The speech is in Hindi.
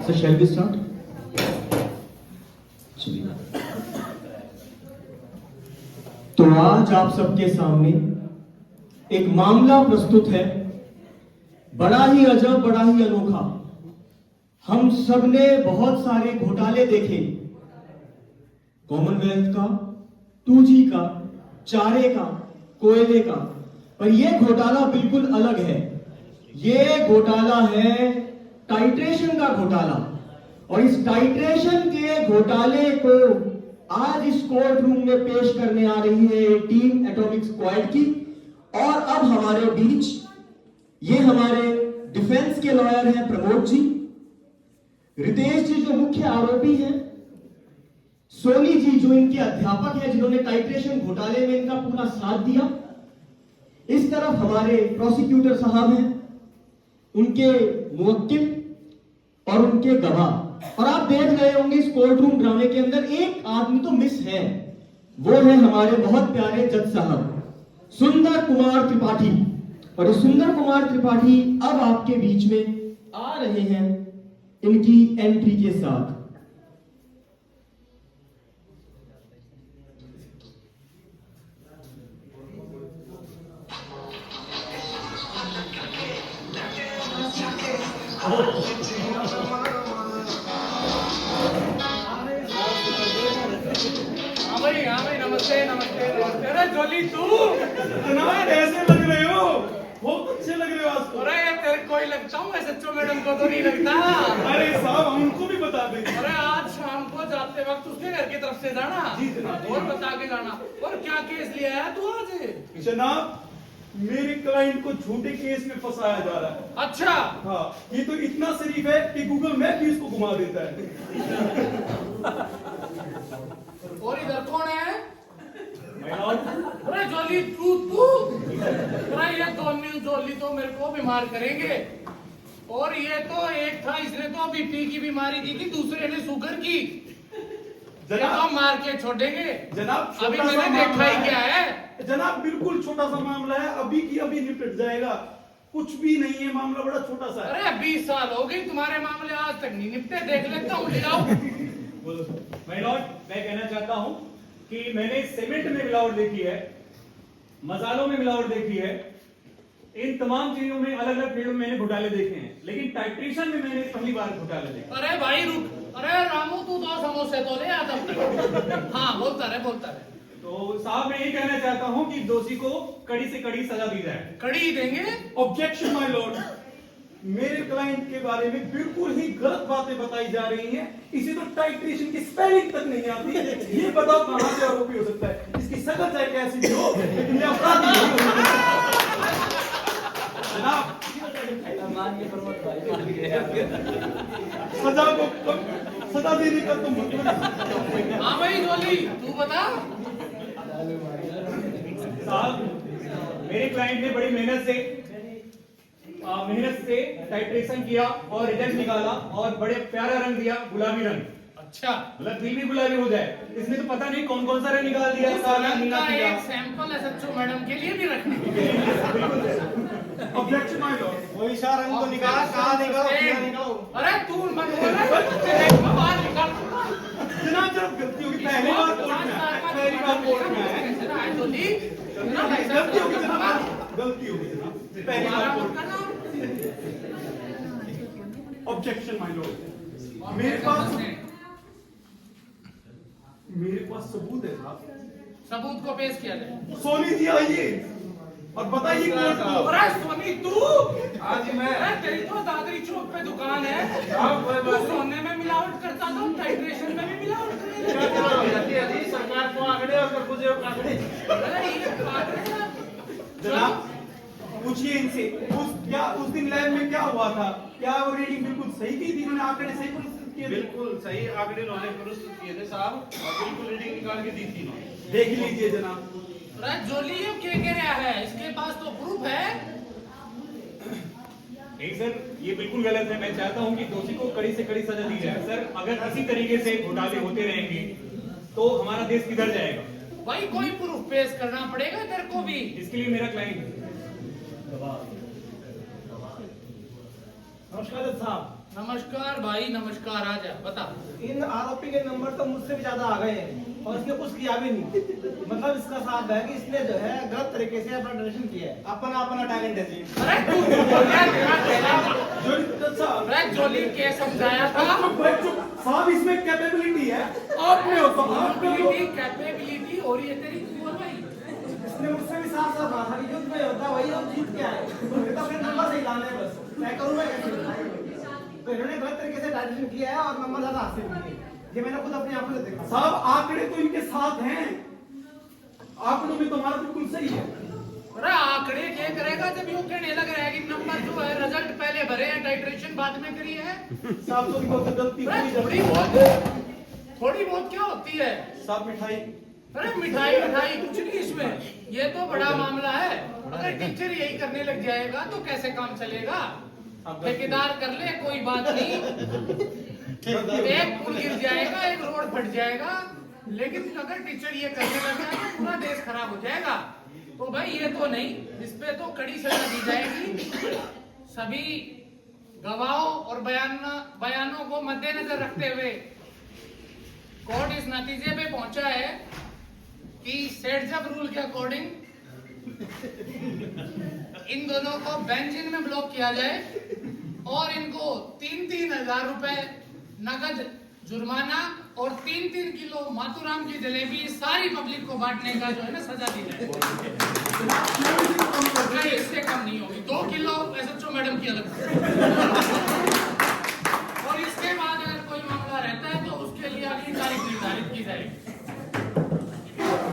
So shall we start? चलिए। तो आज आप सबके सामने एक मामला प्रस्तुत है, बड़ा ही अजब, बड़ा ही अनोखा। हम सबने बहुत सारे घोटाले देखे, कॉमनवेल्थ का, 2G का, चारे का, कोयले का, पर यह घोटाला बिल्कुल अलग है। यह घोटाला है टाइट्रेशन का घोटाला, और इस टाइट्रेशन के घोटाले को आज इस कोर्ट रूम में पेश करने आ रही है टीम एटॉमिक स्क्वाड की। और अब हमारे बीच ये हमारे डिफेंस के लॉयर हैं प्रमोद जी, रितेश जी जो मुख्य आरोपी हैं, सोनी जी जो इनके अध्यापक हैं जिन्होंने टाइट्रेशन घोटाले में इनका पूरा साथ दिया, इस तरफ हमारे प्रोसिक्यूटर साहब हैं, उनके मुवक्किल और उनके गवाह। और आप देख रहे होंगे इस कोर्ट रूम ड्रामे के अंदर एक आदमी तो मिस है, वो है हमारे बहुत प्यारे जज साहब सुंदर कुमार त्रिपाठी। और सुंदर कुमार त्रिपाठी अब आपके बीच में आ रहे हैं इनकी एंट्री के साथ। नमस्ते नमस्ते नमस्ते। अरे जोली तू जनाब ऐसे लग रहे हो, बहुत अच्छे लग रहे हो आज तो। अरे तेरे कोई लगता हूँ SHO मैडम को तो नहीं लगता। अरे साहब हम उनको भी बता दें। अरे आज शाम को जाते वक्त उसके घर की तरफ से जाना। जी जनाब। और बता के जाना। और क्या केस लिया है तू आज? जनाब मेरे क्लाइंट को झूठे केस में फंसाया जा रहा है। अच्छा हाँ, ये तो इतना शरीफ है कि गूगल मैप भी इसको घुमा देता है। और इधर कौन है? अरे जोली तू अरे ये दोनों जोली तो मेरे को बीमार करेंगे। और ये तो एक था, इसने तो BP की बीमारी दी थी, दूसरे ने शुगर की। जनाब तो मार के छोड़ेंगे जनाब। अभी मैंने देखा ही क्या है जनाब, बिल्कुल छोटा सा मामला है, अभी की अभी निपट जाएगा, कुछ भी नहीं है, मामला बड़ा छोटा सा है। अरे 20 साल हो गई तुम्हारे मामले आज तक नहीं निपटे, देख लेता हूँ। ले जाओ। माय लॉर्ड, मैं कहना चाहता हूं कि मैंने सीमेंट में मिलावट देखी है, मसालों में मिलावट देखी है, इन तमाम चीजों में अलग अलग फील्ड में मैंने घोटाले देखे हैं, लेकिन टाइट्रेशन में मैंने पहली बार घोटाले देखे। अरे भाई रुक, अरे रामू तू तो समोसे तो ले आता तक। हाँ बोलता रहे। तो साहब मैं ये कहना चाहता हूं कि दोषी को कड़ी से कड़ी सजा दी जाए। कड़ी देंगे? ऑब्जेक्शन माय लॉर्ड, मेरे क्लाइंट के बारे में बिल्कुल ही गलत बातें बताई जा रही हैं। इसे तो टाइट्रेशन की स्पेलिंग तक नहीं आती। ये बताओ कहां से आरोपी हो सकता है? इसकी शकल चाहे कैसी भी हो, लेकिन ये अपराधी नहीं हो सकता। जनाब सजा देने का तो मतलब। हाँ भाई जोली तू बता। साहब मेरे क्लाइंट ने बड़ी मेहनत से टाइट्रेशन किया और रिजल्ट निकाला और बड़े प्यारा रंग दिया, गुलाबी रंग। अच्छा मतलब दिल भी गुलाबी हो जाए। इसने तो पता नहीं कौन कौन सा रंग निकाल दिया। उस रंग का एक सैंपल SHO मैडम के लिए भी रखना। ऑब्जेक्शन माय लॉर्ड, कोई सा रंग तो निकाला, कहाँ निकालो? अरे तू मत बोल, बाहर निकाल। जनाब जब गलती होगी, पहली बार कोर्ट में आए, पहली बार कोर्ट में आए, गलती होगी जनाब, गलती होगी जनाब, पहली बार कोर्ट में। ऑब्जेक्शन माय लॉर्ड, मेरे पास सबूत है साहब। सबूत को पेश किया जाए। सोनी जी आइए और बताइए कोर्ट को। अरे सोनी तू? आज मैं तेरी तो दादरी चौक पे दुकान है, तू सोने में मिलावट करता था, टाइट्रेशन में भी मिलावट करता। सरकार को आंकड़े और कुछ आंकड़े। अरे ये काट जनाब पूछिए इनसे, उस दिन लैब में क्या हुआ था? क्या वो रीडिंग बिल्कुल सही की थी? इन्होंने आंकड़े सही प्रस्तुत किए थे? बिल्कुल सही आंकड़े उन्होंने प्रस्तुत किए थे साहब, और बिल्कुल रीडिंग निकाल के दी थी इन्होंने। देख लीजिए जनाब। अरे जोली ये क्या कह रहा है? इसके पास तो प्रूफ है। नहीं सर, ये बिल्कुल गलत है। मैं चाहता हूं कि दोषी को कड़ी से कड़ी सजा दी जाए। सर अगर इसी तरीके से घोटाले होते रहेंगे तो हमारा देश किधर जाएगा? भाई कोई प्रूफ पेश करना पड़ेगा तेरे को भी। इसके लिए मेरा क्लाइंट। नमस्कार साहब, नमस्कार भाई, नमस्कार। आजा बता। इन आरोपी के नंबर तो मुझसे भी ज्यादा आ गए हैं और इसने कुछ किया भी नहीं। मतलब इसका साफ है कि इसने जो है गलत तरीके से अपना डायरेक्शन किया है। अपना अपना टैलेंट है जी। अरे तू बोल यार, तेरा तेरा जो साहब अरे जोली के समझाया था। साहब इसमें कैपेबिलिटी है, आप में हो तो आप में हो। कैपेबिलिटी और ये तेरी बोल भाई। इसने मुझसे भी साफ साफ कहा था कि युद्ध में होता वही हम जीत के आए। तो अपने नंबर सही लाने हैं बस। मैं करूँगा कैसे? तो इन्होंने गलत तरीके से डायरेक्शन किया है और नंबर ज्यादा हासिल किए। ये मैंने खुद अपनी आंखों से देखा। साहब आंकड़े तो इनके साथ हैं, आंकड़ों में तो हमारा बिल्कुल सही है। अरे आंकड़े क्या करेगा जब यूं कहने लग रहा है कि नंबर जो है रिजल्ट पहले भरे हैं, टाइट्रेशन बाद में करी है। साहब तो बहुत गलती अरे हुई थोड़ी बहुत क्या होती है? साहब मिठाई अरे मिठाई मिठाई कुछ नहीं इसमें, ये तो बड़ा मामला है। अगर टीचर यही करने लग जाएगा तो कैसे काम चलेगा? ठेकेदार कर ले कोई बात नहीं, एक पुल गिर जाएगा, एक रोड फट जाएगा, लेकिन अगर टीचर ये करने लग जाए तो पूरा देश खराब हो जाएगा। तो भाई ये तो नहीं, इस पे तो कड़ी सजा दी जाएगी। सभी गवाहों और बयानों को मद्देनजर रखते हुए कोर्ट इस नतीजे पे पहुंचा है कि सेटजब रूल के अकॉर्डिंग इन दोनों को बेंजिन में ब्लॉक किया जाए और इनको 3-3 हजार रुपए नगद जुर्माना और 3-3 किलो माथुराम की जलेबी सारी पब्लिक को बांटने का जो है ना सजा दी जाए। नहीं, इससे कम नहीं होगी। 2 किलो एसएचओ मैडम की अलग से।